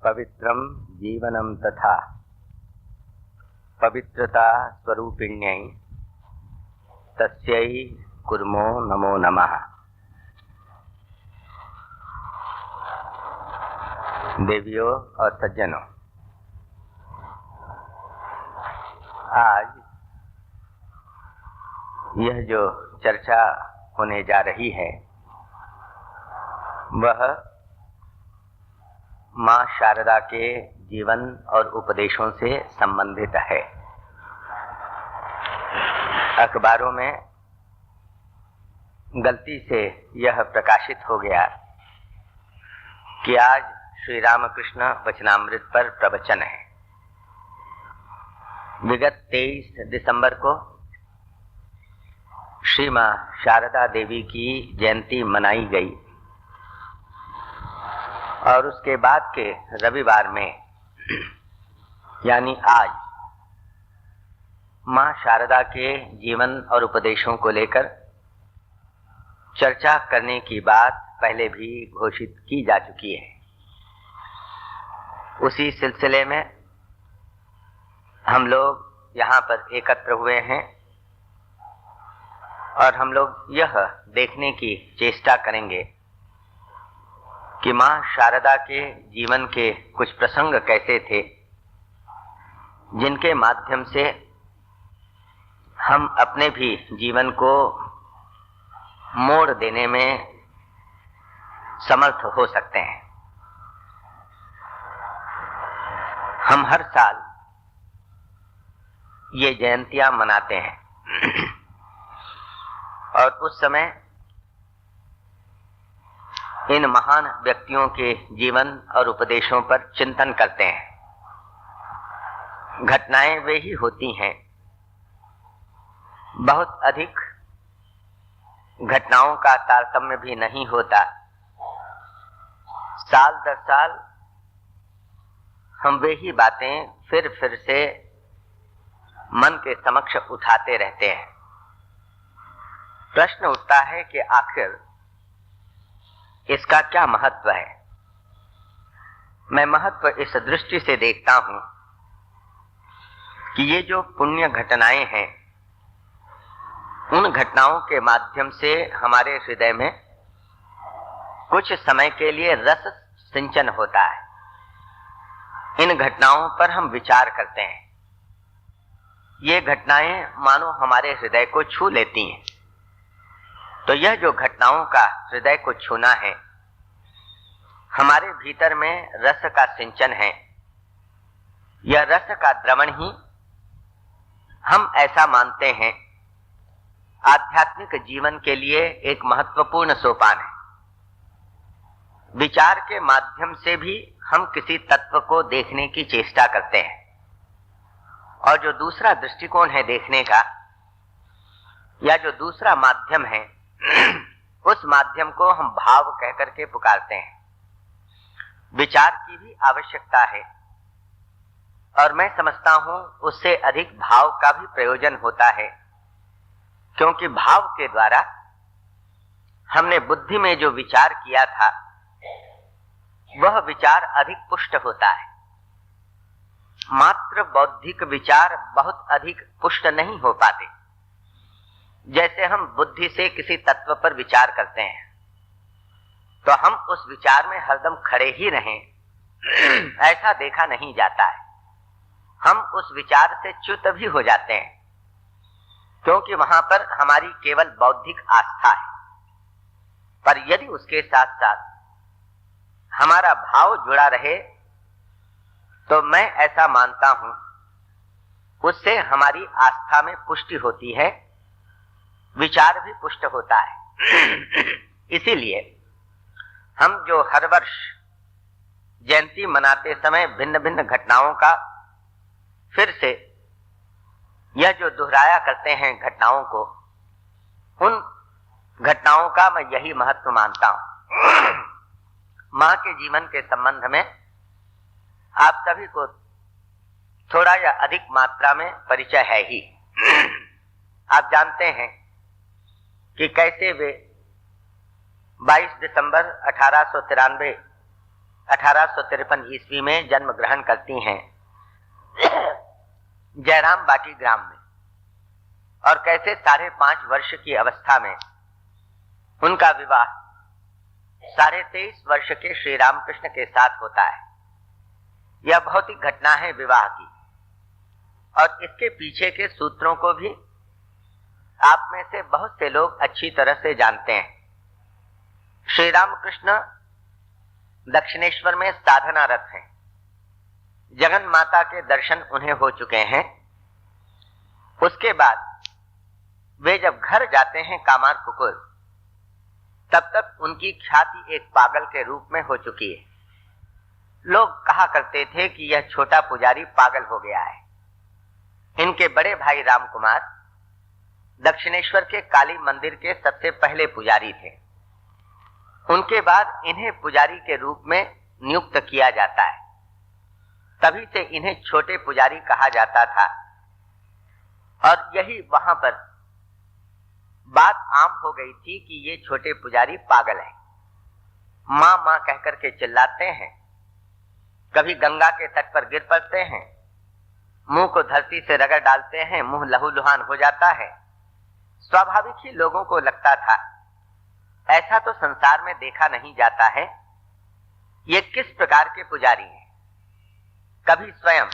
पवित्रं जीवनं तथा पवित्रता स्वरूपिण्यै तस्यै कुर्मो नमो नमः। देवियों और सज्जनों, आज यह जो चर्चा होने जा रही है वह माँ शारदा के जीवन और उपदेशों से संबंधित है। अखबारों में गलती से यह प्रकाशित हो गया कि आज श्री रामकृष्ण वचनामृत पर प्रवचन है। विगत 23 दिसंबर को श्री माँ शारदा देवी की जयंती मनाई गई और उसके बाद के रविवार में यानी आज माँ शारदा के जीवन और उपदेशों को लेकर चर्चा करने की बात पहले भी घोषित की जा चुकी है। उसी सिलसिले में हम लोग यहाँ पर एकत्र हुए हैं और हम लोग यह देखने की चेष्टा करेंगे कि माँ शारदा के जीवन के कुछ प्रसंग कैसे थे जिनके माध्यम से हम अपने भी जीवन को मोड़ देने में समर्थ हो सकते हैं। हम हर साल ये जयंतियां मनाते हैं और उस समय इन महान व्यक्तियों के जीवन और उपदेशों पर चिंतन करते हैं। घटनाएं वे ही होती हैं, बहुत अधिक घटनाओं का तारतम्य भी नहीं होता। साल दर साल हम वे ही बातें फिर से मन के समक्ष उठाते रहते हैं। प्रश्न उठता है कि आखिर इसका क्या महत्व है। मैं महत्व इस दृष्टि से देखता हूं कि ये जो पुण्य घटनाएं हैं उन घटनाओं के माध्यम से हमारे हृदय में कुछ समय के लिए रस सिंचन होता है। इन घटनाओं पर हम विचार करते हैं। ये घटनाएं मानो हमारे हृदय को छू लेती हैं। तो यह जो घटनाओं का हृदय को छूना है, हमारे भीतर में रस का सिंचन है। यह रस का द्रवण ही हम ऐसा मानते हैं आध्यात्मिक जीवन के लिए एक महत्वपूर्ण सोपान है। विचार के माध्यम से भी हम किसी तत्व को देखने की चेष्टा करते हैं और जो दूसरा दृष्टिकोण है देखने का या जो दूसरा माध्यम है उस माध्यम को हम भाव कहकर के पुकारते हैं। विचार की भी आवश्यकता है और मैं समझता हूं उससे अधिक भाव का भी प्रयोजन होता है, क्योंकि भाव के द्वारा हमने बुद्धि में जो विचार किया था वह विचार अधिक पुष्ट होता है। मात्र बौद्धिक विचार बहुत अधिक पुष्ट नहीं हो पाते। जैसे हम बुद्धि से किसी तत्व पर विचार करते हैं तो हम उस विचार में हरदम खड़े ही रहें ऐसा देखा नहीं जाता है। हम उस विचार से च्युत भी हो जाते हैं, क्योंकि वहां पर हमारी केवल बौद्धिक आस्था है। पर यदि उसके साथ साथ हमारा भाव जुड़ा रहे तो मैं ऐसा मानता हूं उससे हमारी आस्था में पुष्टि होती है, विचार भी पुष्ट होता है। इसीलिए हम जो हर वर्ष जयंती मनाते समय भिन्न भिन्न घटनाओं का फिर से यह जो दोहराया करते हैं घटनाओं को, उन घटनाओं का मैं यही महत्व मानता हूं। मां के जीवन के संबंध में आप सभी को थोड़ा या अधिक मात्रा में परिचय है ही। आप जानते हैं कि कैसे वे 22 दिसंबर 1893 1853 ईस्वी में जन्म ग्रहण करती हैं जयराम बाटी ग्राम में, और कैसे 5.5 वर्ष की अवस्था में उनका विवाह 23.5 वर्ष के श्री रामकृष्ण के साथ होता है। यह बहुत ही घटना है विवाह की, और इसके पीछे के सूत्रों को भी आप में से बहुत से लोग अच्छी तरह से जानते हैं। श्री रामकृष्ण दक्षिणेश्वर में साधनारत हैं। जगन माता के दर्शन उन्हें हो चुके हैं। उसके बाद वे जब घर जाते हैं कामार पुकुर, तब तक उनकी ख्याति एक पागल के रूप में हो चुकी है। लोग कहा करते थे कि यह छोटा पुजारी पागल हो गया है। इनके बड़े भाई राम कुमार दक्षिणेश्वर के काली मंदिर के सबसे पहले पुजारी थे। उनके बाद इन्हें पुजारी के रूप में नियुक्त किया जाता है। तभी से इन्हें छोटे पुजारी कहा जाता था, और यही वहां पर बात आम हो गई थी कि ये छोटे पुजारी पागल हैं। मां मां कहकर के चिल्लाते हैं, कभी गंगा के तट पर गिर पड़ते हैं, मुंह को धरती से रगड़ डालते हैं, मुंह लहूलुहान हो जाता है। स्वाभाविक ही लोगों को लगता था ऐसा तो संसार में देखा नहीं जाता है, ये किस प्रकार के पुजारी हैं। कभी स्वयं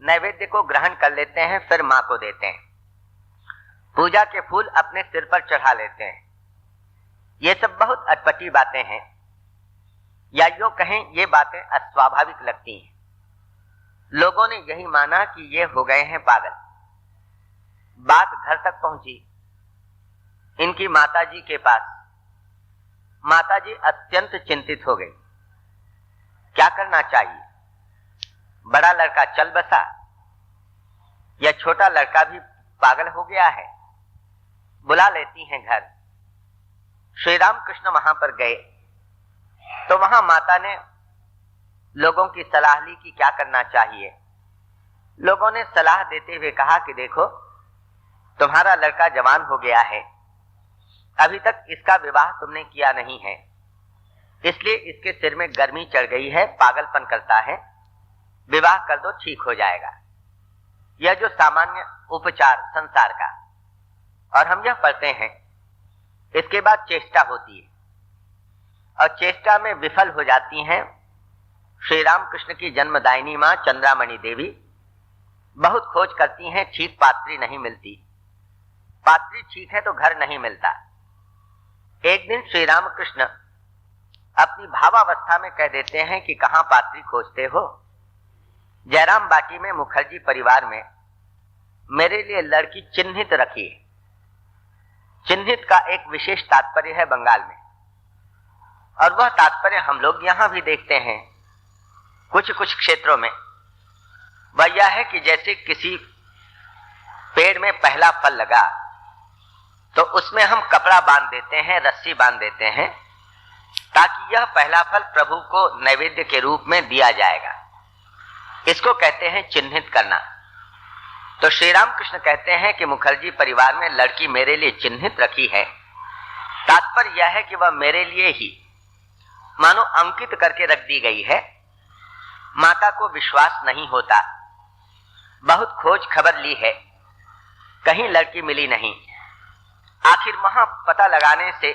नैवेद्य को ग्रहण कर लेते हैं, फिर मां को देते हैं। पूजा के फूल अपने सिर पर चढ़ा लेते हैं। ये सब बहुत अटपटी बातें हैं, या यूं कहें ये बातें अस्वाभाविक लगती हैं। लोगों ने यही माना कि ये हो गए हैं पागल। बात घर तक पहुंची इनकी माताजी के पास। माताजी अत्यंत चिंतित हो गई। क्या करना चाहिए? बड़ा लड़का चल बसा, या छोटा लड़का भी पागल हो गया है? बुला लेती हैं घर। श्री रामकृष्ण वहां पर गए तो वहां माता ने लोगों की सलाह ली कि क्या करना चाहिए। लोगों ने सलाह देते हुए कहा कि देखो, तुम्हारा लड़का जवान हो गया है, अभी तक इसका विवाह तुमने किया नहीं है, इसलिए इसके सिर में गर्मी चढ़ गई है, पागलपन करता है, विवाह कर दो, ठीक हो जाएगा। यह जो सामान्य उपचार संसार का, और हम यह पढ़ते हैं। इसके बाद चेष्टा होती है, और चेष्टा में विफल हो जाती हैं श्री रामकृष्ण की जन्मदायिनी मां चंद्रामणि देवी। बहुत खोज करती हैं, ठीक पात्री नहीं मिलती। पात्री ठीक है तो घर नहीं मिलता। एक दिन श्री रामकृष्ण अपनी भावावस्था में कह देते हैं कि कहां पात्री खोजते हो? जयराम बाटी में मुखर्जी परिवार में मेरे लिए लड़की चिन्हित रखी है। चिन्हित का एक विशेष तात्पर्य है बंगाल में, और वह तात्पर्य हम लोग यहां भी देखते हैं कुछ कुछ क्षेत्रों में। वह यह है कि जैसे किसी पेड़ में पहला फल लगा तो उसमें हम कपड़ा बांध देते हैं, रस्सी बांध देते हैं, ताकि यह पहला फल प्रभु को नैवेद्य के रूप में दिया जाएगा। इसको कहते हैं चिन्हित करना। तो श्री रामकृष्ण कहते हैं कि मुखर्जी परिवार में लड़की मेरे लिए चिन्हित रखी है। तात्पर्य यह है कि वह मेरे लिए ही मानो अंकित करके रख दी गई है। माता को विश्वास नहीं होता। बहुत खोज खबर ली है, कहीं लड़की मिली नहीं। आखिर वहां पता लगाने से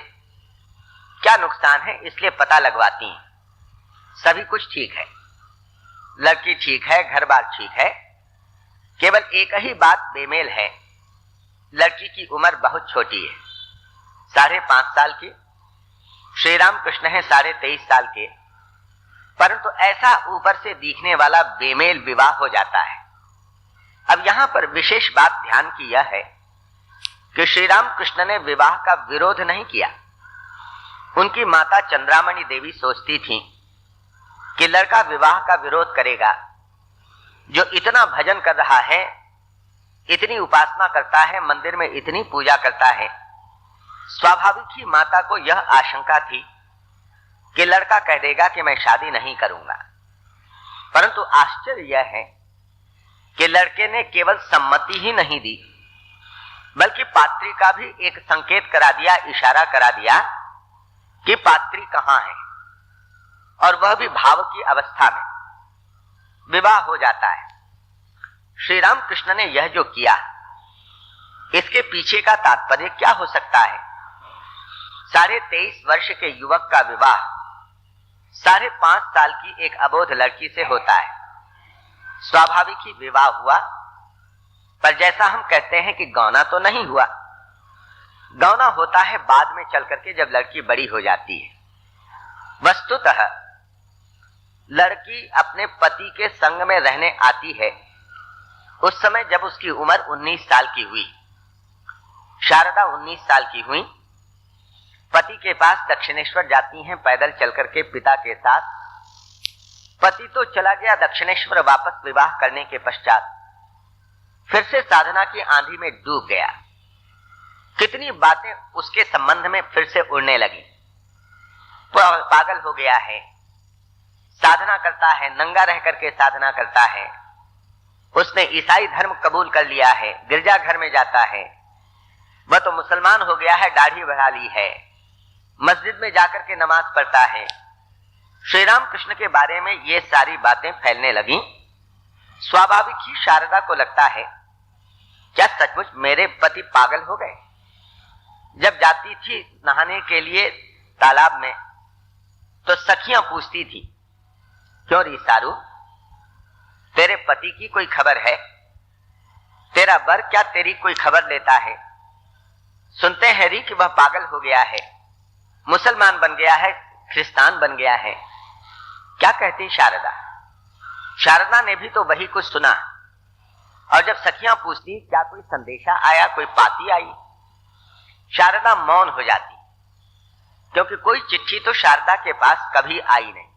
क्या नुकसान है, इसलिए पता लगवाती हैं। सभी कुछ ठीक है, लड़की ठीक है, घर बार ठीक है, केवल एक ही बात बेमेल है। लड़की की उम्र बहुत छोटी है, 5.5 साल की। श्री रामकृष्ण है 23.5 साल के, परंतु ऐसा ऊपर से दिखने वाला बेमेल विवाह हो जाता है। अब यहां पर विशेष बात ध्यान की यह है कि श्री रामकृष्ण ने विवाह का विरोध नहीं किया। उनकी माता चंद्रामणि देवी सोचती थी कि लड़का विवाह का विरोध करेगा, जो इतना भजन कर रहा है, इतनी उपासना करता है, मंदिर में इतनी पूजा करता है। स्वाभाविक ही माता को यह आशंका थी कि लड़का कह देगा कि मैं शादी नहीं करूंगा। परंतु आश्चर्य यह है कि लड़के ने केवल सम्मति ही नहीं दी, बल्कि पात्री का भी एक संकेत करा दिया, इशारा करा दिया कि पात्री कहां है। और वह भी भाव की अवस्था में विवाह हो जाता है। श्री राम कृष्ण ने यह जो किया, इसके पीछे का तात्पर्य क्या हो सकता है? 23.5 वर्ष के युवक का विवाह 5.5 साल की एक अबोध लड़की से होता है। स्वाभाविक ही विवाह हुआ, पर जैसा हम कहते हैं कि गौना तो नहीं हुआ। गौना होता है बाद में चल करके, जब लड़की बड़ी हो जाती है। वस्तुतः लड़की अपने पति के संग में रहने आती है उस समय जब उसकी उम्र 19 साल की हुई। शारदा 19 साल की हुई, पति के पास दक्षिणेश्वर जाती हैं पैदल चल करके पिता के साथ। पति तो चला गया दक्षिणेश्वर वापस विवाह करने के पश्चात, फिर से साधना की आंधी में डूब गया। कितनी बातें उसके संबंध में फिर से उड़ने लगी। पागल हो गया है, साधना करता है, नंगा रह करके साधना करता है। उसने ईसाई धर्म कबूल कर लिया है, गिरजाघर में जाता है। वह तो मुसलमान हो गया है, दाढ़ी बढ़ा ली है, मस्जिद में जाकर के नमाज पढ़ता है। श्री राम कृष्ण के बारे में ये सारी बातें फैलने लगी। स्वाभाविक ही शारदा को लगता है, क्या सचमुच मेरे पति पागल हो गए? जब जाती थी नहाने के लिए तालाब में, तो सखियां पूछती थी, क्यों री सारू, तेरे पति की कोई खबर है? तेरा वर क्या तेरी कोई खबर लेता है? सुनते हैं री कि वह पागल हो गया है, मुसलमान बन गया है, ख्रिस्तान बन गया है। क्या कहती शारदा? शारदा ने भी तो वही कुछ सुना। और जब सखियां पूछती, क्या कोई संदेशा आया, कोई पाती आई? शारदा मौन हो जाती, क्योंकि कोई चिट्ठी तो शारदा के पास कभी आई नहीं।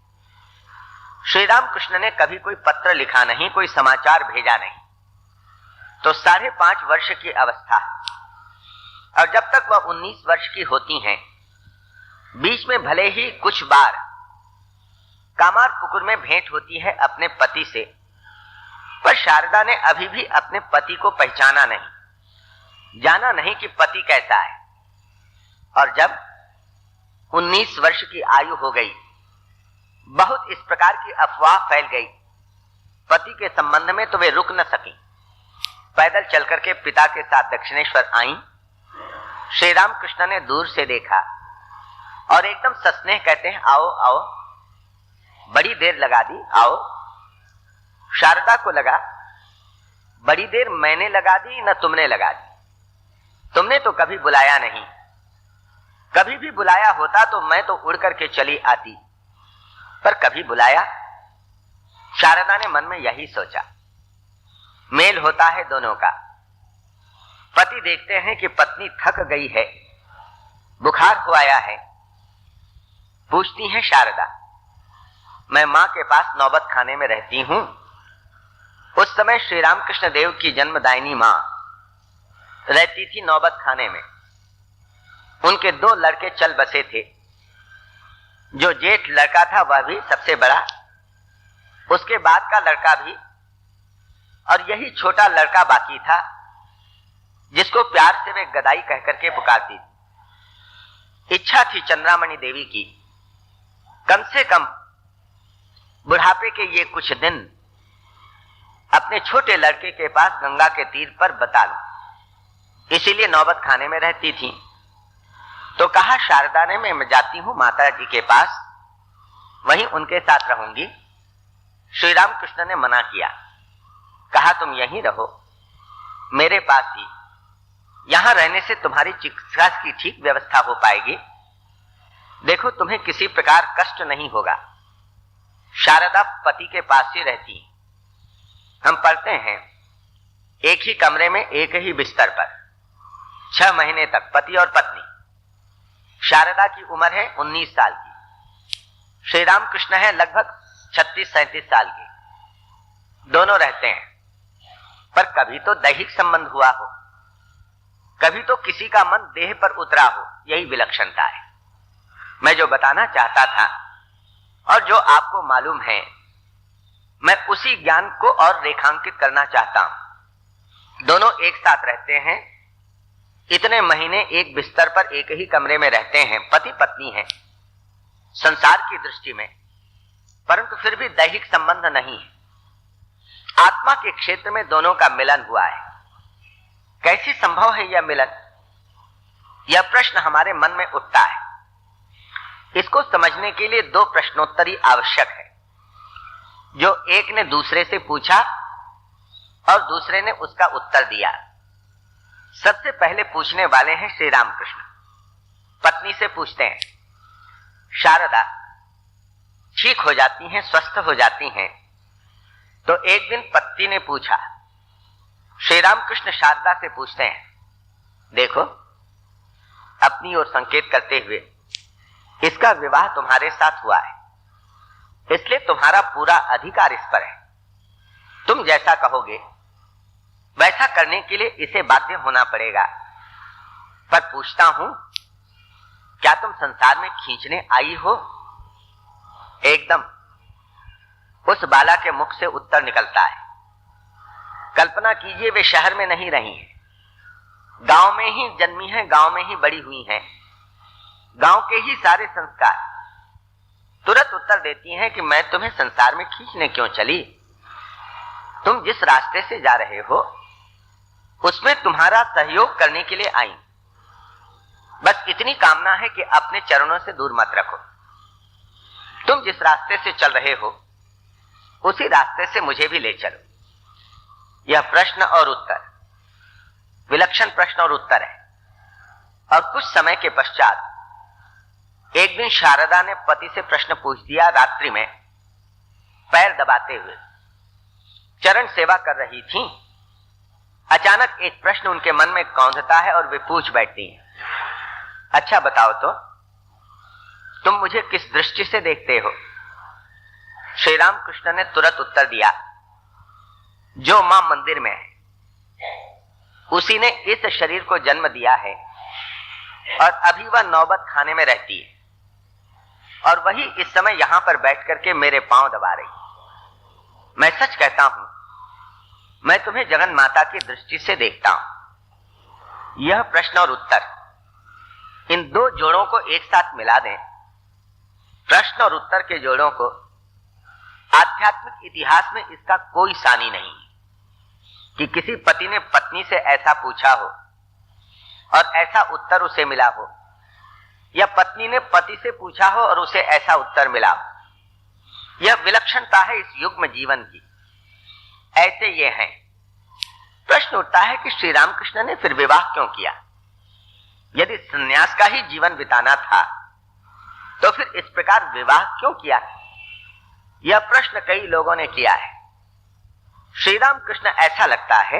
श्री राम कृष्ण ने कभी कोई पत्र लिखा नहीं, कोई समाचार भेजा नहीं। तो 5.5 वर्ष की अवस्था, और जब तक वह 19 वर्ष की होती हैं, बीच में भले ही कुछ बार कामार पुकुर में भेंट होती है अपने पति से, पर शारदा ने अभी भी अपने पति को पहचाना नहीं, जाना नहीं कि पति कैसा है। और जब 19 वर्ष की आयु हो गई, बहुत इस प्रकार की अफवाह फैल गई पति के संबंध में, तो वे रुक न सकी। पैदल चल करके पिता के साथ दक्षिणेश्वर आई। श्री राम कृष्ण ने दूर से देखा और एकदम सस्नेह कहते हैं, आओ आओ। बड़ी देर लगा दी, आओ। शारदा को लगा, बड़ी देर मैंने लगा दी न तुमने लगा दी। तुमने तो कभी बुलाया नहीं, कभी भी बुलाया होता तो मैं तो उड़ करके चली आती, पर कभी बुलाया? शारदा ने मन में यही सोचा। मेल होता है दोनों का। पति देखते हैं कि पत्नी थक गई है, बुखार हो आया है। पूछती हैं शारदा, मैं मां के पास नौबत खाने में रहती हूं। उस समय श्री रामकृष्ण देव की जन्मदायिनी मां रहती थी नौबत खाने में। उनके 2 लड़के चल बसे थे। जो जेठ लड़का था वह भी सबसे बड़ा, उसके बाद का लड़का भी, और यही छोटा लड़का बाकी था, जिसको प्यार से वे गदाई कहकर के पुकारती थी। इच्छा थी चंद्रामणि देवी की, कम से कम बुढ़ापे के ये कुछ दिन अपने छोटे लड़के के पास गंगा के तीर पर बिता लूं। इसीलिए नौबत खाने में रहती थी। तो कहा शारदा ने, मैं जाती हूं माता जी के पास, वहीं उनके साथ रहूंगी। श्री राम कृष्ण ने मना किया, कहा तुम यहीं रहो मेरे पास ही, यहां रहने से तुम्हारी चिकित्सा की ठीक व्यवस्था हो पाएगी। देखो तुम्हें किसी प्रकार कष्ट नहीं होगा। शारदा पति के पास ही रहती। हम पढ़ते हैं, एक ही कमरे में एक ही बिस्तर पर 6 महीने तक पति और पत्नी। शारदा की उम्र है 19 साल की, श्री राम कृष्ण है लगभग 36-37 साल के। दोनों रहते हैं, पर कभी तो दैहिक संबंध हुआ हो, कभी तो किसी का मन देह पर उतरा हो। यही विलक्षणता है। मैं जो बताना चाहता था और जो आपको मालूम है, मैं उसी ज्ञान को और रेखांकित करना चाहता हूं। दोनों एक साथ रहते हैं, इतने महीने एक बिस्तर पर एक ही कमरे में रहते हैं, पति पत्नी हैं। संसार की दृष्टि में परंतु फिर भी दैहिक संबंध नहीं है। आत्मा के क्षेत्र में दोनों का मिलन हुआ है। कैसी संभव है यह मिलन? यह प्रश्न हमारे मन में उठता है। इसको समझने के लिए दो प्रश्नोत्तरी आवश्यक है, जो एक ने दूसरे से पूछा और दूसरे ने उसका उत्तर दिया। सबसे पहले पूछने वाले हैं श्री रामकृष्ण। पत्नी से पूछते हैं, शारदा ठीक हो जाती हैं, स्वस्थ हो जाती हैं। तो एक दिन पति ने पूछा, श्री रामकृष्ण शारदा से पूछते हैं, देखो, अपनी ओर संकेत करते हुए, इसका विवाह तुम्हारे साथ हुआ है, इसलिए तुम्हारा पूरा अधिकार इस पर है। तुम जैसा कहोगे वैसा करने के लिए इसे बाध्य होना पड़ेगा। पर पूछता हूं, क्या तुम संसार में खींचने आई हो? एकदम उस बाला के मुख से उत्तर निकलता है, कल्पना कीजिए वे शहर में नहीं रही हैं, गांव में ही जन्मी हैं, गांव में ही बड़ी हुई हैं, गांव के ही सारे संस्कार। तुरंत उत्तर देती हैं कि मैं तुम्हें संसार में खींचने क्यों चली? तुम जिस रास्ते से जा रहे हो उसमें तुम्हारा सहयोग करने के लिए आई। बस इतनी कामना है कि अपने चरणों से दूर मत रखो। तुम जिस रास्ते से चल रहे हो उसी रास्ते से मुझे भी ले चलो। यह प्रश्न और उत्तर, विलक्षण प्रश्न और उत्तर है। और कुछ समय के पश्चात एक दिन शारदा ने पति से प्रश्न पूछ दिया। रात्रि में पैर दबाते हुए चरण सेवा कर रही थी। अचानक एक प्रश्न उनके मन में कौंधता है और वे पूछ बैठती हैं, अच्छा बताओ तो, तुम मुझे किस दृष्टि से देखते हो? श्री रामकृष्ण ने तुरंत उत्तर दिया, जो मां मंदिर में है उसी ने इस शरीर को जन्म दिया है और अभी वह नौबत खाने में रहती है, और वही इस समय यहां पर बैठ करके मेरे पांव दबा रही। मैं सच कहता हूं, मैं तुम्हें जगन माता की दृष्टि से देखता हूं। यह प्रश्न और उत्तर, इन दो जोड़ों को एक साथ मिला दें, प्रश्न और उत्तर के जोड़ों को, आध्यात्मिक इतिहास में इसका कोई सानी नहीं कि किसी पति ने पत्नी से ऐसा पूछा हो और ऐसा उत्तर उसे मिला हो, या पत्नी ने पति से पूछा हो और उसे ऐसा उत्तर मिला हो। यह विलक्षणता है इस युग्म जीवन की। ऐसे ये हैं। प्रश्न उठता है कि श्री रामकृष्ण ने फिर विवाह क्यों किया? यदि संन्यास का ही जीवन बिताना था तो फिर इस प्रकार विवाह क्यों किया? यह प्रश्न कई लोगों ने किया है। श्री रामकृष्ण ऐसा लगता है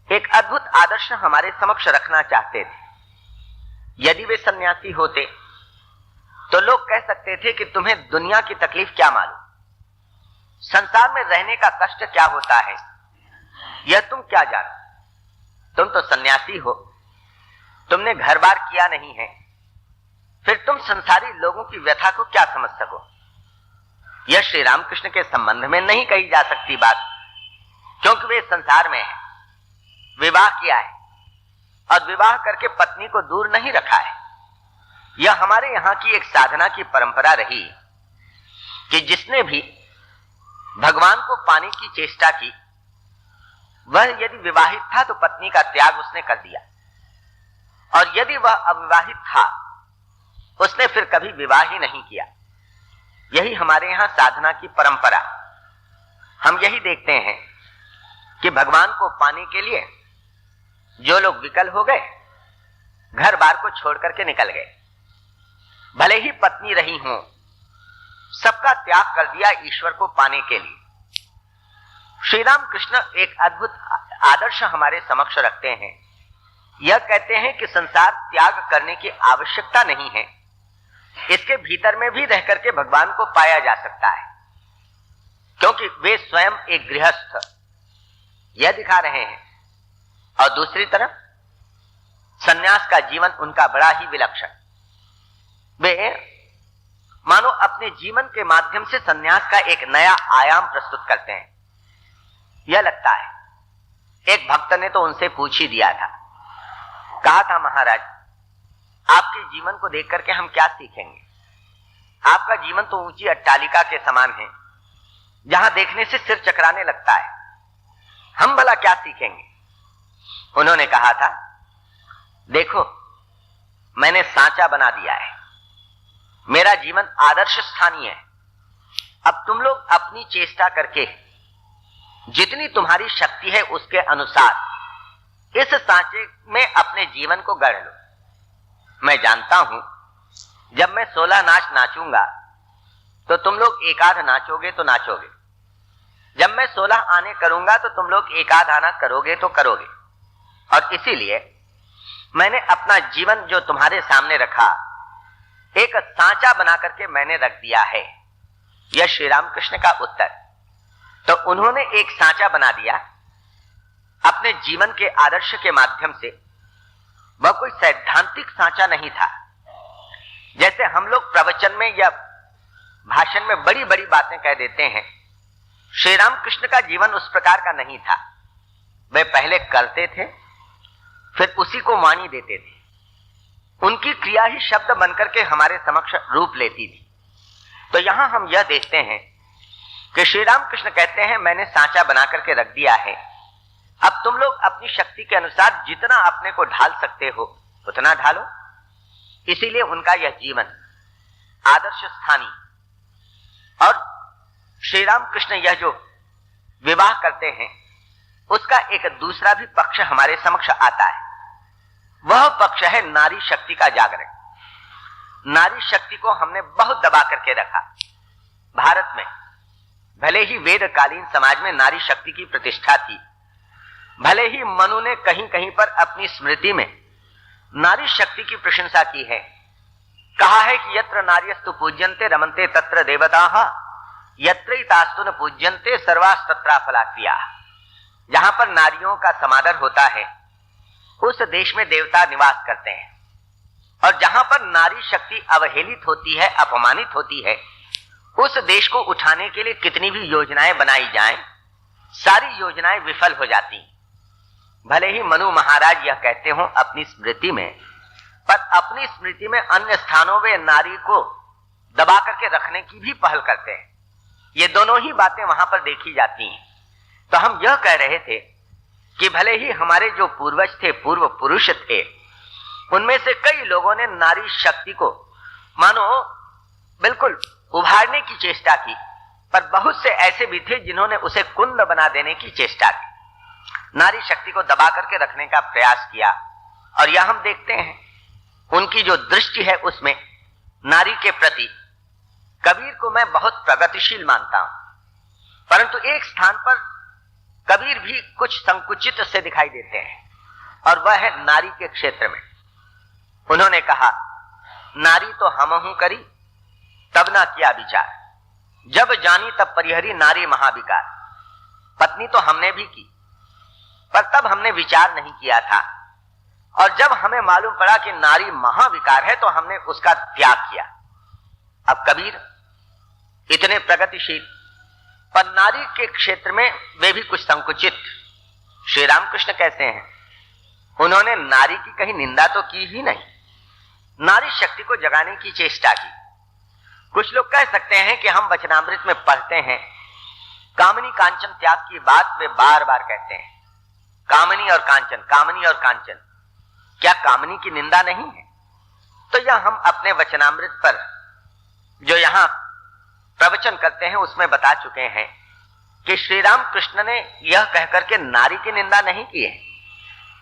एक अद्भुत आदर्श हमारे समक्ष रखना चाहते थे। यदि वे सन्यासी होते तो लोग कह सकते थे कि तुम्हें दुनिया की तकलीफ क्या मालूम, संसार में रहने का कष्ट क्या होता है, यह तुम क्या जानो? तुम तो सन्यासी हो, तुमने घर बार किया नहीं है, फिर तुम संसारी लोगों की व्यथा को क्या समझ सको? यह श्री रामकृष्ण के संबंध में नहीं कही जा सकती बात, क्योंकि वे संसार में है, विवाह किया है और विवाह करके पत्नी को दूर नहीं रखा है। यह हमारे यहां की एक साधना की परंपरा रही कि जिसने भी भगवान को पाने की चेष्टा की वह यदि विवाहित था तो पत्नी का त्याग उसने कर दिया, और यदि वह अविवाहित था उसने फिर कभी विवाह ही नहीं किया। यही हमारे यहां साधना की परंपरा। हम यही देखते हैं कि भगवान को पाने के लिए जो लोग विकल हो गए, घर बार को छोड़ करके निकल गए, भले ही पत्नी रही हों, सबका त्याग कर दिया ईश्वर को पाने के लिए। श्री राम कृष्ण एक अद्भुत आदर्श हमारे समक्ष रखते हैं। यह कहते हैं कि संसार त्याग करने की आवश्यकता नहीं है, इसके भीतर में भी रह करके भगवान को पाया जा सकता है, क्योंकि वे स्वयं एक गृहस्थ यह दिखा रहे हैं, और दूसरी तरफ सन्यास का जीवन उनका बड़ा ही विलक्षण। वे मानो अपने जीवन के माध्यम से सन्यास का एक नया आयाम प्रस्तुत करते हैं। यह लगता है, एक भक्त ने तो उनसे पूछ ही दिया था, कहा था, महाराज आपके जीवन को देख करके हम क्या सीखेंगे? आपका जीवन तो ऊंची अट्टालिका के समान है, जहां देखने से सिर चकराने लगता है। हम भला क्या सीखेंगे? उन्होंने कहा था, देखो मैंने सांचा बना दिया है, मेरा जीवन आदर्श स्थानीय है। अब तुम लोग अपनी चेष्टा करके जितनी तुम्हारी शक्ति है उसके अनुसार इस सांचे में अपने जीवन को गढ़ लो। मैं जानता हूं जब मैं 16 नाच नाचूंगा तो तुम लोग एक आध नाचोगे तो नाचोगे, जब मैं 16 आने करूंगा तो तुम लोग एक आध आना करोगे तो करोगे। और इसीलिए मैंने अपना जीवन जो तुम्हारे सामने रखा, एक सांचा बना करके मैंने रख दिया है। यह श्री रामकृष्ण का उत्तर। तो उन्होंने एक सांचा बना दिया अपने जीवन के आदर्श के माध्यम से। वह कोई सैद्धांतिक सांचा नहीं था। जैसे हम लोग प्रवचन में या भाषण में बड़ी बड़ी बातें कह देते हैं, श्री रामकृष्ण का जीवन उस प्रकार का नहीं था। वे पहले करते थे, फिर उसी को वाणी देते थे। उनकी क्रिया ही शब्द बनकर के हमारे समक्ष रूप लेती थी। तो यहां हम यह देखते हैं कि श्री रामकृष्ण कहते हैं, मैंने सांचा बना करके रख दिया है, अब तुम लोग अपनी शक्ति के अनुसार जितना अपने को ढाल सकते हो उतना ढालो। इसीलिए उनका यह जीवन आदर्श स्थानीय। और श्री रामकृष्ण यह जो विवाह करते हैं उसका एक दूसरा भी पक्ष हमारे समक्ष आता है। वह पक्ष है नारी शक्ति का जागरण। नारी शक्ति को हमने बहुत दबा करके रखा। भारत में भले ही वेदकालीन समाज में नारी शक्ति की प्रतिष्ठा थी, भले ही मनु ने कहीं कहीं पर अपनी स्मृति में नारी शक्ति की प्रशंसा की है। कहा है कि यत्र नार्यस्तु पूज्यन्ते रमन्ते तत्र देवताः, यत्रैतास्तु न पूज्यन्ते सर्वास्तत्रा फलाक्रिया। जहां पर नारियों का समादर होता है उस देश में देवता निवास करते हैं, और जहां पर नारी शक्ति अवहेलित होती है, अपमानित होती है, उस देश को उठाने के लिए कितनी भी योजनाएं बनाई जाएं, सारी योजनाएं विफल हो जाती। भले ही मनु महाराज यह कहते हो अपनी स्मृति में, पर अपनी स्मृति में अन्य स्थानों में नारी को दबा करके रखने की भी पहल करते हैं। ये दोनों ही बातें वहां पर देखी जाती हैं। तो हम यह कह रहे थे कि भले ही हमारे जो पूर्वज थे, पूर्व पुरुष थे, उनमें से कई लोगों ने नारी शक्ति को मानो बिल्कुल उभारने की चेष्टा की, पर बहुत से ऐसे भी थे जिन्होंने उसे कुंद बना देने की चेष्टा की, नारी शक्ति को दबा करके रखने का प्रयास किया। और यह हम देखते हैं उनकी जो दृष्टि है उसमें नारी के प्रति, कबीर को मैं बहुत प्रगतिशील मानता हूं, परंतु एक स्थान पर कबीर भी कुछ संकुचित से दिखाई देते हैं, और वह है नारी के क्षेत्र में। उन्होंने कहा, नारी तो हमहू करी तब ना किया विचार, जब जानी तब परिहरी नारी महाविकार। पत्नी तो हमने भी की, पर तब हमने विचार नहीं किया था, और जब हमें मालूम पड़ा कि नारी महाविकार है तो हमने उसका त्याग किया। अब कबीर इतने प्रगतिशील, पर नारी के क्षेत्र में वे भी कुछ संकुचित। श्री रामकृष्ण कैसे हैं? उन्होंने नारी की कहीं निंदा तो की ही नहीं, नारी शक्ति को जगाने की चेष्टा की। कुछ लोग कह सकते हैं कि हम वचनामृत में पढ़ते हैं कामनी कांचन त्याग की बात वे बार बार कहते हैं, कामनी और कांचन, कामनी और कांचन। क्या कामनी की निंदा नहीं है? तो यह हम अपने वचनामृत पर जो यहां प्रवचन करते हैं उसमें बता चुके हैं कि श्री राम कृष्ण ने यह कहकर के नारी की निंदा नहीं की है।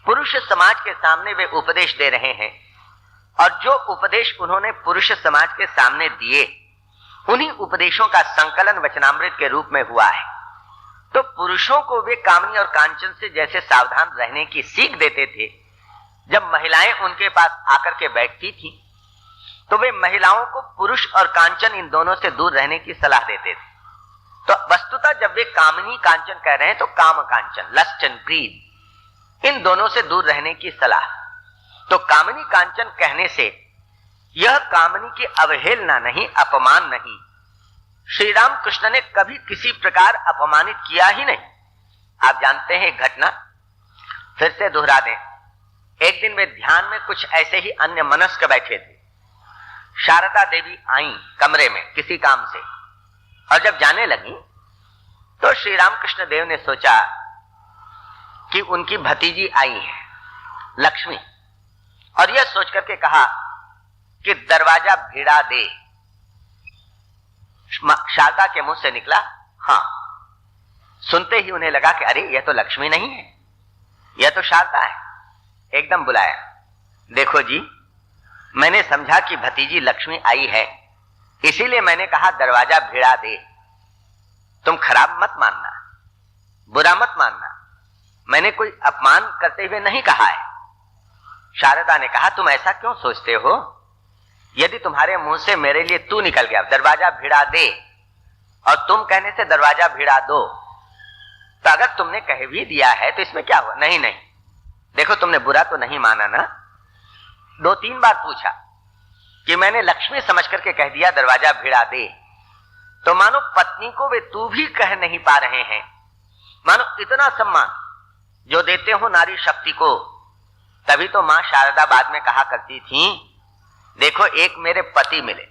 पुरुष समाज के सामने वे उपदेश दे रहे हैं, और जो उपदेश उन्होंने पुरुष समाज के सामने दिए, उन्हीं उपदेशों का संकलन वचनामृत के रूप में हुआ है। तो पुरुषों को वे कामनी और कांचन से जैसे सावधान रहने की सीख देते थे, जब महिलाएं उनके पास आकर के बैठती थी तो वे महिलाओं को पुरुष और कांचन इन दोनों से दूर रहने की सलाह देते थे। तो वस्तुतः जब वे कामनी कांचन कह रहे हैं तो काम कांचन, लस्ट एंड ग्रीड, इन दोनों से दूर रहने की सलाह। तो कामनी कांचन कहने से यह कामनी की अवहेलना नहीं, अपमान नहीं। श्री राम कृष्ण ने कभी किसी प्रकार अपमानित किया ही नहीं। आप जानते हैं एक घटना, फिर से दोहरा दें। एक दिन वे ध्यान में कुछ ऐसे ही अन्य मनस्क बैठे थे। शारदा देवी आई कमरे में किसी काम से, और जब जाने लगी तो श्री रामकृष्ण देव ने सोचा कि उनकी भतीजी आई है लक्ष्मी, और यह सोच करके कहा कि दरवाजा भिड़ा दे। शारदा के मुंह से निकला हाँ। सुनते ही उन्हें लगा कि अरे यह तो लक्ष्मी नहीं है, यह तो शारदा है। एकदम बुलाया, देखो जी, मैंने समझा कि भतीजी लक्ष्मी आई है, इसीलिए मैंने कहा दरवाजा भिड़ा दे। तुम खराब मत मानना, बुरा मत मानना, मैंने कोई अपमान करते हुए नहीं कहा है। शारदा ने कहा तुम ऐसा क्यों सोचते हो? यदि तुम्हारे मुंह से मेरे लिए तू निकल गया दरवाजा भिड़ा दे, और तुम कहने से दरवाजा भिड़ा दो, तो अगर तुमने कह भी दिया है तो इसमें क्या हुआ? नहीं नहीं, देखो तुमने बुरा तो नहीं माना ना। 2-3 बार पूछा कि मैंने लक्ष्मी समझ करके कह दिया दरवाजा भिड़ा दे, तो मानो पत्नी को वे तू भी कह नहीं पा रहे हैं। मानो इतना सम्मान जो देते हो नारी शक्ति को। तभी तो मां शारदा बाद में कहा करती थी, देखो एक मेरे पति मिले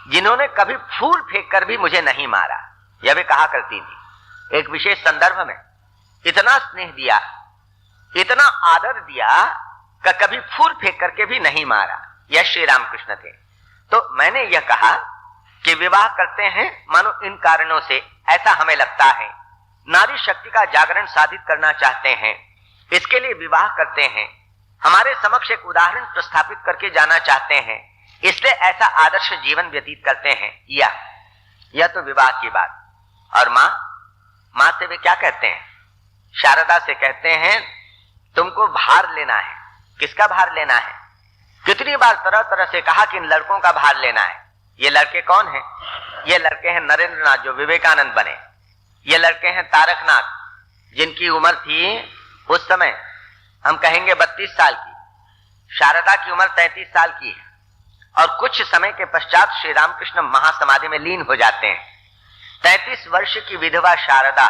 जिन्होंने कभी फूल फेंक कर भी मुझे नहीं मारा। यह भी कहा करती थी एक विशेष संदर्भ में, इतना स्नेह दिया, इतना आदर दिया कि कभी फूल फेंक करके भी नहीं मारा। यह श्री रामकृष्ण थे। तो मैंने यह कहा कि विवाह करते हैं मानो इन कारणों से, ऐसा हमें लगता है, नारी शक्ति का जागरण साधित करना चाहते हैं, इसके लिए विवाह करते हैं, हमारे समक्ष एक उदाहरण प्रस्थापित करके जाना चाहते हैं, इसलिए ऐसा आदर्श जीवन व्यतीत करते हैं। यह तो विवाह की बात। और मां से वे क्या कहते हैं? शारदा से कहते हैं तुमको भार लेना है। किसका भार लेना है? कितनी बार तरह तरह से कहा कि इन लड़कों का भार लेना है। ये लड़के कौन हैं? ये लड़के हैं नरेंद्रनाथ जो विवेकानंद बने, ये लड़के हैं तारकनाथ जिनकी उम्र थी उस समय हम कहेंगे 32 साल की, शारदा की उम्र 33 साल की है, और कुछ समय के पश्चात श्री रामकृष्ण महासमाधि में लीन हो जाते हैं। 33 वर्ष की विधवा शारदा,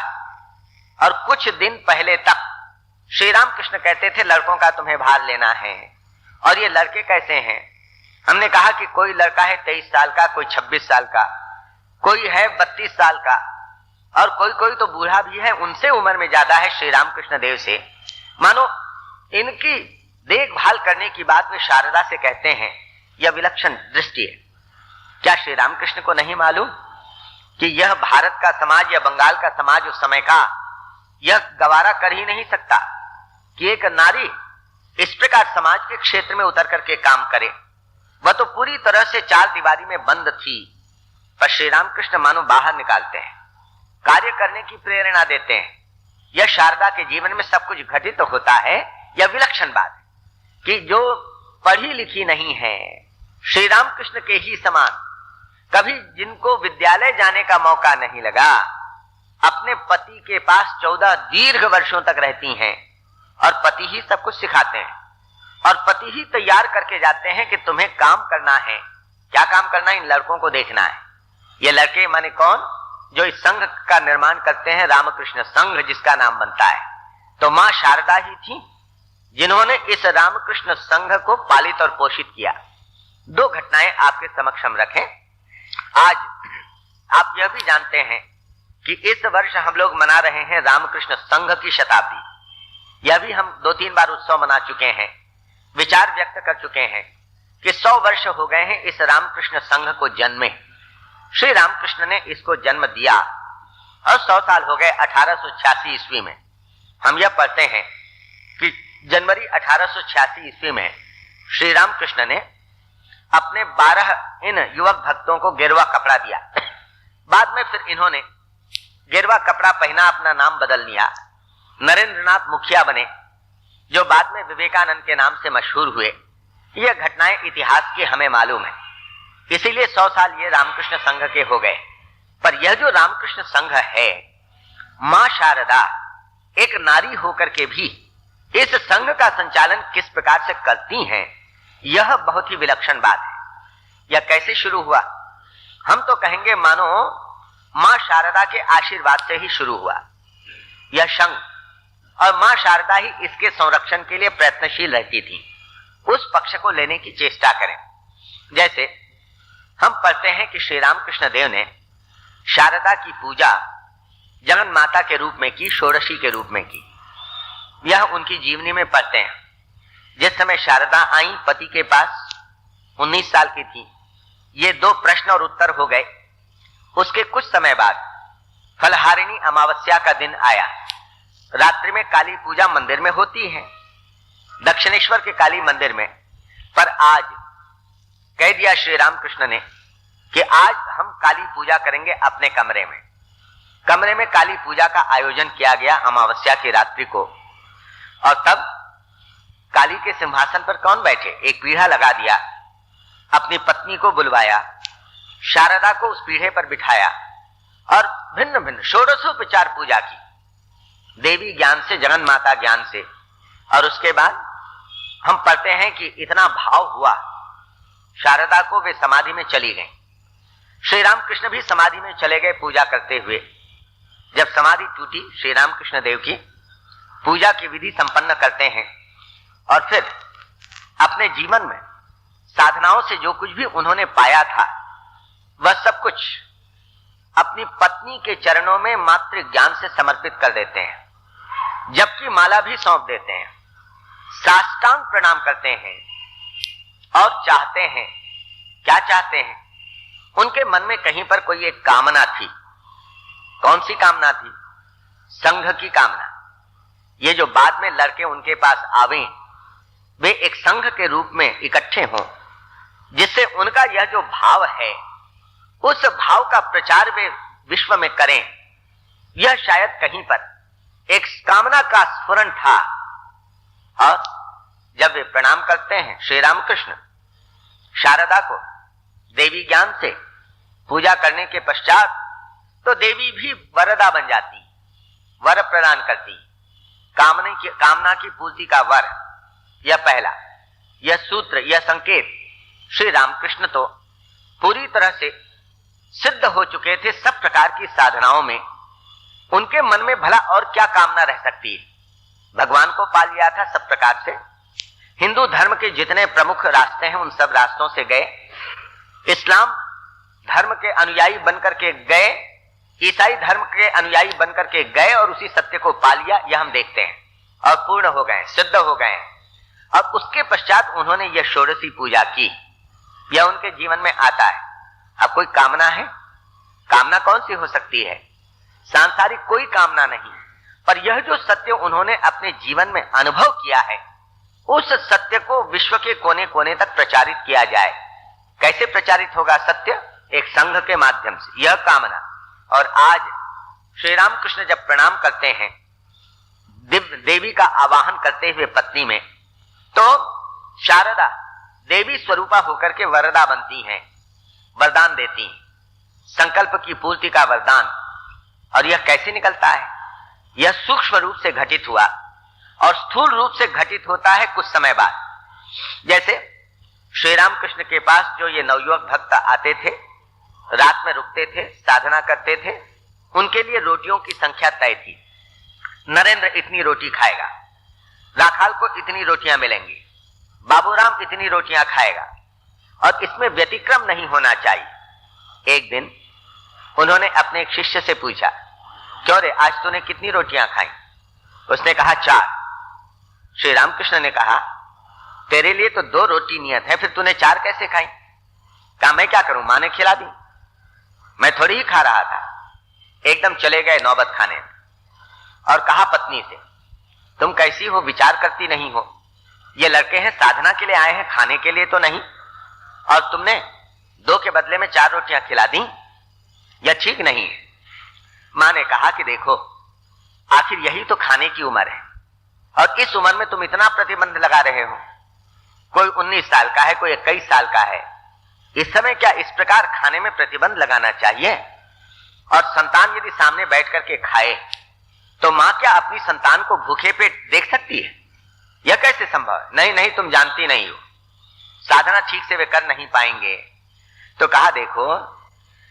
और कुछ दिन पहले तक श्री रामकृष्ण कहते थे लड़कों का तुम्हें भार लेना है। और ये लड़के कैसे हैं? हमने कहा कि कोई लड़का है 23 साल का, कोई 26 साल का, कोई है 32 साल का, और कोई कोई तो बूढ़ा भी है, उनसे उम्र में ज्यादा है श्री रामकृष्ण देव से। मानो इनकी देखभाल करने की बात वे शारदा से कहते हैं। यह विलक्षण दृष्टि है। क्या श्री रामकृष्ण को नहीं मालूम कि यह भारत का समाज या बंगाल का समाज उस समय का यह गवारा कर ही नहीं सकता कि एक नारी इस प्रकार समाज के क्षेत्र में उतर करके काम करे। वह तो पूरी तरह से 4 दीवारी में बंद थी, पर श्री रामकृष्ण मानो बाहर निकालते हैं, कार्य करने की प्रेरणा देते हैं। यह शारदा के जीवन में सब कुछ घटित होता है। यह विलक्षण बात है कि जो पढ़ी लिखी नहीं है, श्री रामकृष्ण के ही समान, कभी जिनको विद्यालय जाने का मौका नहीं लगा, अपने पति के पास 14 दीर्घ वर्षों तक रहती हैं, और पति ही सब कुछ सिखाते हैं, और पति ही तैयार करके जाते हैं कि तुम्हें काम करना है। क्या काम करना है? इन लड़कों को देखना है। ये लड़के माने कौन? जो इस संघ का निर्माण करते हैं, रामकृष्ण संघ जिसका नाम बनता है। तो मां शारदा ही थी जिन्होंने इस रामकृष्ण संघ को पालित और पोषित किया। 2 घटनाएं आपके समक्ष हम रखें। आज आप यह भी जानते हैं कि इस वर्ष हम लोग मना रहे हैं रामकृष्ण संघ की शताब्दी। यह भी हम 2-3 बार उत्सव मना चुके हैं, विचार व्यक्त कर चुके हैं कि 100 वर्ष हो गए हैं इस रामकृष्ण संघ को जन्मे। श्री रामकृष्ण ने इसको जन्म दिया और 100 साल हो गए 1886 ईस्वी में। हम यह पढ़ते हैं कि जनवरी 1886 ईस्वी में श्री रामकृष्ण ने अपने 12 इन युवक भक्तों को गेरुआ कपड़ा दिया। बाद में फिर इन्होंने गेरुआ कपड़ा पहना, अपना नाम बदल लिया, नरेंद्रनाथ मुखिया बने, जो बाद में विवेकानंद के नाम से मशहूर हुए। यह घटनाएं इतिहास की हमें मालूम है, इसीलिए 100 साल ये रामकृष्ण संघ के हो गए। पर यह जो रामकृष्ण संघ है, मां शारदा एक नारी होकर के भी इस संघ का संचालन किस प्रकार से करती हैं, यह बहुत ही विलक्षण बात है। यह कैसे शुरू हुआ? हम तो कहेंगे मानो मां शारदा के आशीर्वाद से ही शुरू हुआ यह संघ, और मां शारदा ही इसके संरक्षण के लिए प्रयत्नशील रहती थी। उस पक्ष को लेने की चेष्टा करें। जैसे हम पढ़ते हैं कि श्री रामकृष्ण देव ने शारदा की पूजा जगन माता के रूप में की, षोडशी के रूप में की। यह उनकी जीवनी में पढ़ते हैं। जिस समय शारदा आई पति के पास, 19 साल की थी, ये 2 प्रश्न और उत्तर हो गए। उसके कुछ समय बाद फलहारिणी अमावस्या का दिन आया। रात्रि में काली पूजा मंदिर में होती है, दक्षिणेश्वर के काली मंदिर में। पर आज कह दिया श्री रामकृष्ण ने कि आज हम काली पूजा करेंगे अपने कमरे में। कमरे में काली पूजा का आयोजन किया गया अमावस्या की रात्रि को। और तब काली के सिंहासन पर कौन बैठे? एक पीढ़ा लगा दिया, अपनी पत्नी को बुलवाया, शारदा को उस पीढ़े पर बिठाया और भिन्न भिन्न षोडशोपचार पूजा की, देवी ज्ञान से, जगन माता ज्ञान से। और उसके बाद हम पढ़ते हैं कि इतना भाव हुआ शारदा को, वे समाधि में चली गई। श्री रामकृष्ण भी समाधि में चले गए पूजा करते हुए। जब समाधि टूटी, श्री रामकृष्ण देव की पूजा की विधि संपन्न करते हैं और फिर अपने जीवन में साधनाओं से जो कुछ भी उन्होंने पाया था वह सब कुछ अपनी पत्नी के चरणों में मातृ ज्ञान से समर्पित कर देते हैं, जबकि माला भी सौंप देते हैं, साष्टांग प्रणाम करते हैं और चाहते हैं। क्या चाहते हैं? उनके मन में कहीं पर कोई एक कामना थी। कौन सी कामना थी? संघ की कामना। ये जो बाद में लड़के उनके पास आवे, वे एक संघ के रूप में इकट्ठे हों, जिससे उनका यह जो भाव है उस भाव का प्रचार वे विश्व में करें। यह शायद कहीं पर एक कामना का स्फुरण था। और जब वे प्रणाम करते हैं श्री रामकृष्ण शारदा को देवी ज्ञान से पूजा करने के पश्चात, तो देवी भी वरदा बन जाती, वर प्रदान करती, कामना की पूर्ति का वर। यह पहला, यह सूत्र, यह संकेत। श्री रामकृष्ण तो पूरी तरह से सिद्ध हो चुके थे सब प्रकार की साधनाओं में। उनके मन में भला और क्या कामना रह सकती है? भगवान को पा लिया था सब प्रकार से। हिंदू धर्म के जितने प्रमुख रास्ते हैं उन सब रास्तों से गए, इस्लाम धर्म के अनुयायी बनकर के गए, ईसाई धर्म के अनुयायी बनकर के गए और उसी सत्य को पा लिया। यह हम देखते हैं और पूर्ण हो गए, सिद्ध हो गए। और उसके पश्चात उन्होंने यह षोडशी पूजा की। यह उनके जीवन में आता है। अब कोई कामना है? कामना कौन सी हो सकती है? सांसारिक कोई कामना नहीं। पर यह जो सत्य उन्होंने अपने जीवन में अनुभव किया है, उस सत्य को विश्व के कोने कोने तक प्रचारित किया जाए। कैसे प्रचारित होगा सत्य? एक संघ के माध्यम से। यह कामना। और आज श्री रामकृष्ण जब प्रणाम करते हैं देवी का आवाहन करते हुए पत्नी में, तो शारदा देवी स्वरूपा होकर के वरदा बनती हैं, वरदान देती हैं, संकल्प की पूर्ति का वरदान। और यह कैसे निकलता है? यह सूक्ष्म रूप से घटित हुआ और स्थूल रूप से घटित होता है कुछ समय बाद। जैसे श्री रामकृष्ण के पास जो ये नवयुवक भक्त आते थे, रात में रुकते थे, साधना करते थे, उनके लिए रोटियों की संख्या तय थी। नरेंद्र इतनी रोटी खाएगा, राखाल को इतनी रोटियां मिलेंगी, बाबूराम इतनी रोटियां खाएगा, और इसमें व्यतिक्रम नहीं होना चाहिए। एक दिन उन्होंने अपने एक शिष्य से पूछा, क्यों रे, आज तूने कितनी रोटियां खाई? उसने कहा 4। श्री रामकृष्ण ने कहा, तेरे लिए तो 2 रोटी नियत है, फिर तूने 4 कैसे खाई? कहा, मैं क्या करूं, मां ने खिला दी, मैं थोड़ी ही खा रहा था। एकदम चले गए नौबत खाने और कहा पत्नी से, तुम कैसी हो, विचार करती नहीं हो? ये लड़के हैं, साधना के लिए आए हैं, खाने के लिए तो नहीं, और तुमने 2 के बदले में 4 रोटियां खिला दी, यह ठीक नहीं है। मां ने कहा कि देखो, आखिर यही तो खाने की उम्र है, और इस उम्र में तुम इतना प्रतिबंध लगा रहे हो। कोई 19 साल का है, कोई 21 साल का है। इस समय क्या इस प्रकार खाने में प्रतिबंध लगाना चाहिए? और संतान यदि सामने बैठ करके खाए तो मां क्या अपनी संतान को भूखे पेट देख सकती है? यह कैसे संभव है? नहीं नहीं, तुम जानती नहीं हो, साधना ठीक से वे कर नहीं पाएंगे। तो कहा, देखो,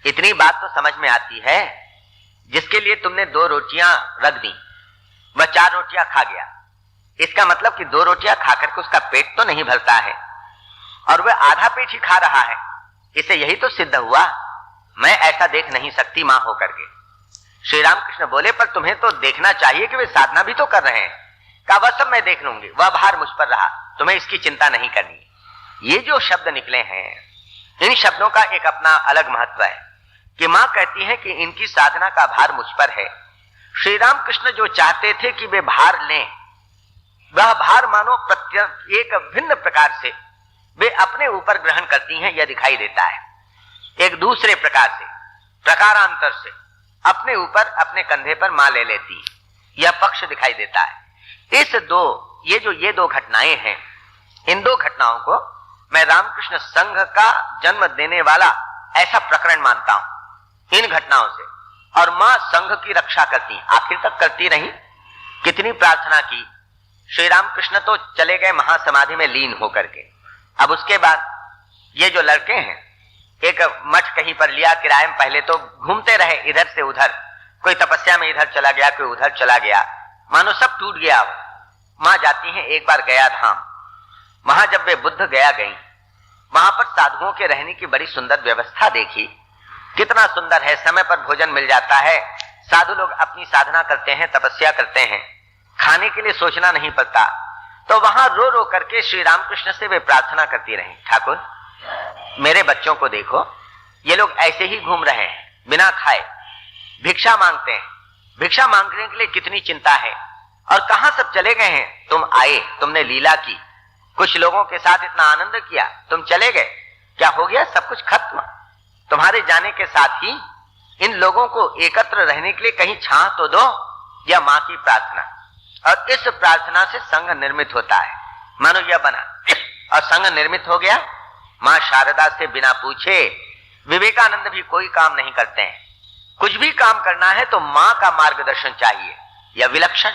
इतनी बात तो समझ में आती है, जिसके लिए तुमने 2 रोटियां रख दी, वह 4 रोटियां खा गया। इसका मतलब कि 2 रोटियां खाकर के उसका पेट तो नहीं भरता है, और वह आधा पेट ही खा रहा है। इसे यही तो सिद्ध हुआ, मैं ऐसा देख नहीं सकती मां होकर के। श्री रामकृष्ण बोले पर तुम्हें तो देखना चाहिए कि वे साधना भी तो कर रहे हैं। कहा वह सब मैं देख लूंगी, वह भार मुझ पर रहा, तुम्हें इसकी चिंता नहीं करनी। ये जो शब्द निकले हैं, इन शब्दों का एक अपना अलग महत्व है कि मां कहती है कि इनकी साधना का भार मुझ पर है। श्री रामकृष्ण जो चाहते थे कि वे भार लें, वह भार मानो एक भिन्न प्रकार से वे अपने ऊपर ग्रहण करती हैं, यह दिखाई देता है। एक दूसरे प्रकार से, प्रकारांतर से अपने ऊपर, अपने कंधे पर मां ले लेती है, यह पक्ष दिखाई देता है। ये दो घटनाएं हैं, इन दो घटनाओं को मैं रामकृष्ण संघ का जन्म देने वाला ऐसा प्रकरण मानता हूं। इन घटनाओं से और मां संघ की रक्षा करती, आखिर तक करती रही, कितनी प्रार्थना की। श्री रामकृष्ण तो चले गए महासमाधि में लीन होकर के। अब उसके बाद ये जो लड़के हैं, एक मठ कहीं पर लिया किराए में, पहले तो घूमते रहे इधर से उधर, कोई तपस्या में इधर चला गया, कोई उधर चला गया, मानो सब टूट गया। मां जाती हैं एक बार गया धाम, वहां जब वे बुद्ध गया गई, वहां पर साधुओं के रहने की बड़ी सुंदर व्यवस्था देखी। कितना सुंदर है, समय पर भोजन मिल जाता है, साधु लोग अपनी साधना करते हैं, तपस्या करते हैं, खाने के लिए सोचना नहीं पड़ता। तो वहां रो रो करके श्री रामकृष्ण से वे प्रार्थना करती रही, ठाकुर मेरे बच्चों को देखो, ये लोग ऐसे ही घूम रहे हैं, बिना खाए भिक्षा मांगते हैं, भिक्षा मांगने के लिए कितनी चिंता है, और कहां सब चले गए हैं। तुम आए, तुमने लीला की, कुछ लोगों के साथ इतना आनंद किया, तुम चले गए, क्या हो गया, सब कुछ खत्म। तुम्हारे जाने के साथ ही इन लोगों को एकत्र रहने के लिए कहीं छां तो दो। यह मां की प्रार्थना, और इस प्रार्थना से संघ निर्मित होता है। मानो यह बना और संघ निर्मित हो गया। मां शारदा से बिना पूछे विवेकानंद भी कोई काम नहीं करते हैं। कुछ भी काम करना है तो मां का मार्गदर्शन चाहिए। यह विलक्षण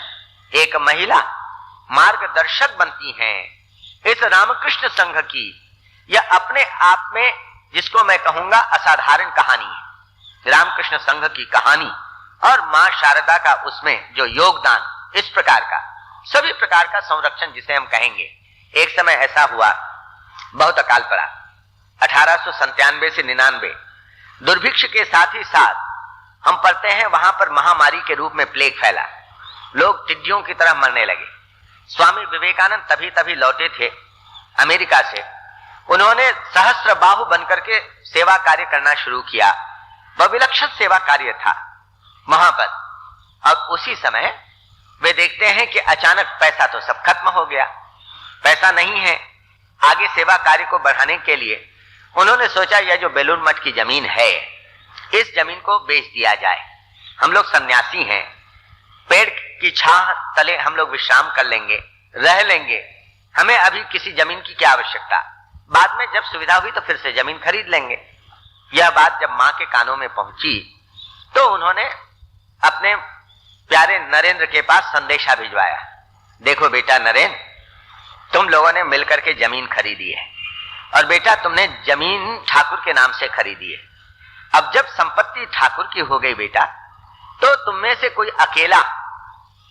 एक महिला मार्गदर्शक बनती हैं इस रामकृष्ण संघ की। यह अपने आप में, जिसको मैं कहूंगा असाधारण कहानी है, रामकृष्ण संघ की कहानी, और मां शारदा का उसमें जो योगदान, इस प्रकार का सभी प्रकार का संरक्षण जिसे हम कहेंगे। एक समय ऐसा हुआ, बहुत अकाल पड़ा, 1897 से 99, दुर्भिक्ष के साथ ही साथ हम पढ़ते हैं वहां पर महामारी के रूप में प्लेग फैला, लोग टिड्डियों की तरह मरने लगे। स्वामी विवेकानंद तभी लौटे थे अमेरिका से। उन्होंने सहस्त्र बाहु बनकर के सेवा कार्य करना शुरू किया। वह विलक्षण सेवा कार्य था वहां पर। अब उसी समय वे देखते हैं कि अचानक पैसा तो सब खत्म हो गया, पैसा नहीं है। आगे सेवा कार्य को बढ़ाने के लिए उन्होंने सोचा यह जो बेलूर मठ की जमीन है, इस जमीन को बेच दिया जाए। हम लोग सन्यासी हैं, पेड़ की छाह तले हम लोग विश्राम कर लेंगे, रह लेंगे, हमें अभी किसी जमीन की क्या आवश्यकता, बाद में जब सुविधा हुई तो फिर से जमीन खरीद लेंगे। यह बात जब मां के कानों में पहुंची तो उन्होंने अपने प्यारे नरेंद्र के पास संदेशा भिजवाया, देखो बेटा नरेंद्र, तुम लोगों ने मिलकर के जमीन खरीदी है, और बेटा तुमने जमीन ठाकुर के नाम से खरीदी है। अब जब संपत्ति ठाकुर की हो गई बेटा, तो तुम में से कोई अकेला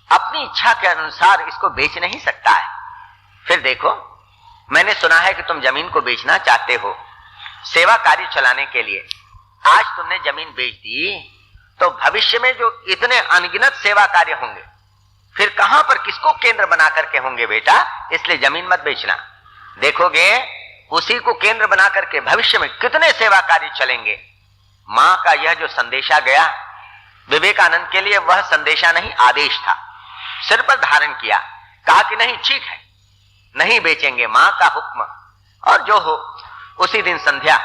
अपनी इच्छा के अनुसार इसको बेच नहीं सकता है। फिर देखो, मैंने सुना है कि तुम जमीन को बेचना चाहते हो सेवा कार्य चलाने के लिए। आज तुमने जमीन बेच दी तो भविष्य में जो इतने अनगिनत सेवा कार्य होंगे, फिर कहां पर किसको केंद्र बना करके होंगे बेटा, इसलिए जमीन मत बेचना। देखोगे उसी को केंद्र बना करके भविष्य में कितने सेवा कार्य चलेंगे। मां का यह जो संदेशा गया विवेकानंद के लिए, वह संदेशा नहीं आदेश था। सिर पर धारण किया, कहा कि नहीं ठीक है, नहीं बेचेंगे, मां का हुक्म। और जो हो, उसी दिन संध्या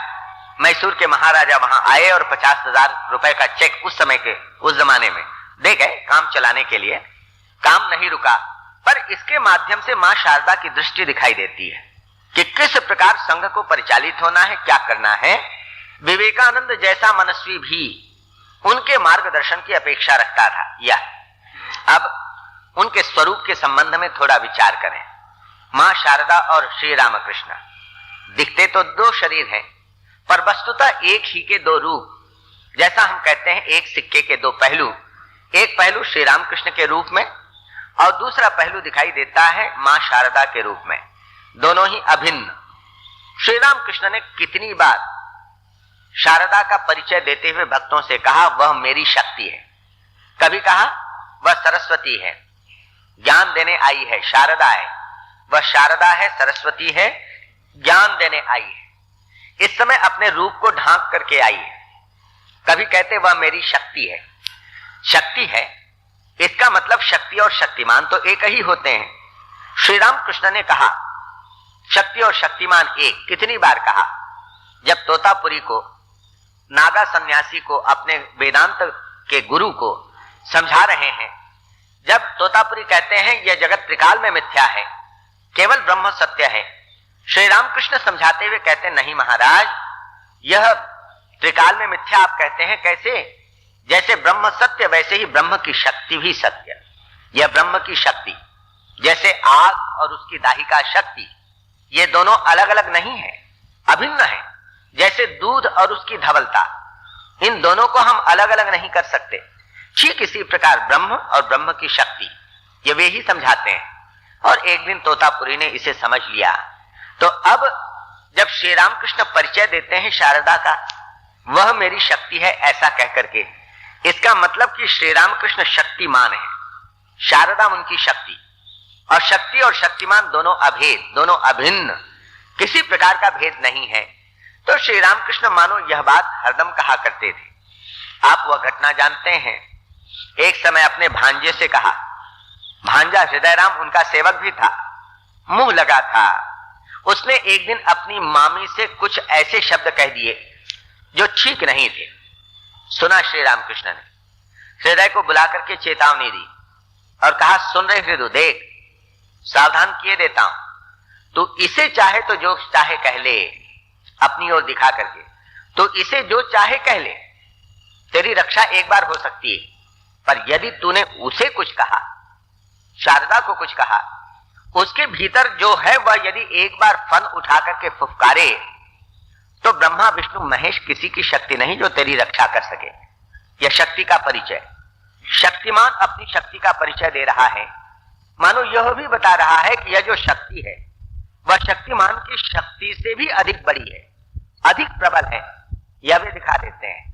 मैसूर के महाराजा वहां आए और 50,000 रुपए का चेक उस समय के, उस जमाने में दे गए काम चलाने के लिए। काम नहीं रुका, पर इसके माध्यम से मां शारदा की दृष्टि दिखाई देती है कि किस प्रकार संघ को परिचालित होना है, क्या करना है। विवेकानंद जैसा मनस्वी भी उनके मार्गदर्शन की अपेक्षा रखता था। यह अब उनके स्वरूप के संबंध में थोड़ा विचार करें। मां शारदा और श्री रामकृष्ण दिखते तो दो शरीर हैं, पर वस्तुतः एक ही के दो रूप। जैसा हम कहते हैं एक सिक्के के दो पहलू, एक पहलू श्री रामकृष्ण के रूप में और दूसरा पहलू दिखाई देता है मां शारदा के रूप में, दोनों ही अभिन्न। श्री रामकृष्ण ने कितनी बार शारदा का परिचय देते हुए भक्तों से कहा वह मेरी शक्ति है, कभी कहा वह सरस्वती है, ज्ञान देने आई है, शारदा है, वह शारदा है, सरस्वती है, ज्ञान देने आई है, इस समय अपने रूप को ढांक करके आई है। कभी कहते वह मेरी शक्ति है। शक्ति है इसका मतलब शक्ति और शक्तिमान तो एक ही होते हैं। श्री राम कृष्ण ने कहा शक्ति और शक्तिमान एक, कितनी बार कहा? जब तोतापुरी को, नागा सन्यासी को, अपने वेदांत के गुरु को समझा रहे हैं, जब तोतापुरी कहते हैं यह जगत त्रिकाल में मिथ्या है, केवल ब्रह्म सत्य है, श्री रामकृष्ण समझाते हुए कहते नहीं महाराज, यह त्रिकाल में मिथ्या आप कहते हैं कैसे? जैसे ब्रह्म सत्य वैसे ही ब्रह्म की शक्ति भी सत्य। यह ब्रह्म की शक्ति जैसे आग और उसकी दाहिका शक्ति, ये दोनों अलग अलग नहीं है, अभिन्न है। जैसे दूध और उसकी धवलता, इन दोनों को हम अलग अलग नहीं कर सकते। ठीक इसी प्रकार ब्रह्म और ब्रह्म की शक्ति, ये वे ही समझाते हैं। और एक दिन तोतापुरी ने इसे समझ लिया। तो अब जब श्री रामकृष्ण परिचय देते हैं शारदा का, वह मेरी शक्ति है ऐसा कह करके, इसका मतलब कि श्री रामकृष्ण शक्तिमान है, शारदा उनकी शक्ति, और शक्ति और शक्तिमान दोनों अभेद, दोनों अभिन्न, किसी प्रकार का भेद नहीं है। तो श्री रामकृष्ण मानो यह बात हरदम कहा करते थे। आप वह घटना जानते हैं, एक समय अपने भांजे से कहा, भांजा हृदय राम उनका सेवक भी था, मुंह लगा था, उसने एक दिन अपनी मामी से कुछ ऐसे शब्द कह दिए जो ठीक नहीं थे। सुना श्री रामकृष्ण ने, हृदय को बुला करके चेतावनी दी और कहा सुन रहे हृदय, देख सावधान किए देता हूं, तू इसे चाहे तो जो चाहे कह ले, अपनी ओर दिखा करके, तो इसे जो चाहे कह ले, तेरी रक्षा एक बार हो सकती है, पर यदि तूने उसे कुछ कहा, शारदा को कुछ कहा, उसके भीतर जो है वह यदि एक बार फन उठा करके फुफकारे, तो ब्रह्मा विष्णु महेश किसी की शक्ति नहीं जो तेरी रक्षा कर सके। यह शक्ति का परिचय, शक्तिमान अपनी शक्ति का परिचय दे रहा है, मानो यह भी बता रहा है कि यह जो शक्ति है वह शक्तिमान की शक्ति से भी अधिक बड़ी है, अधिक प्रबल है, यह भी दिखा देते हैं।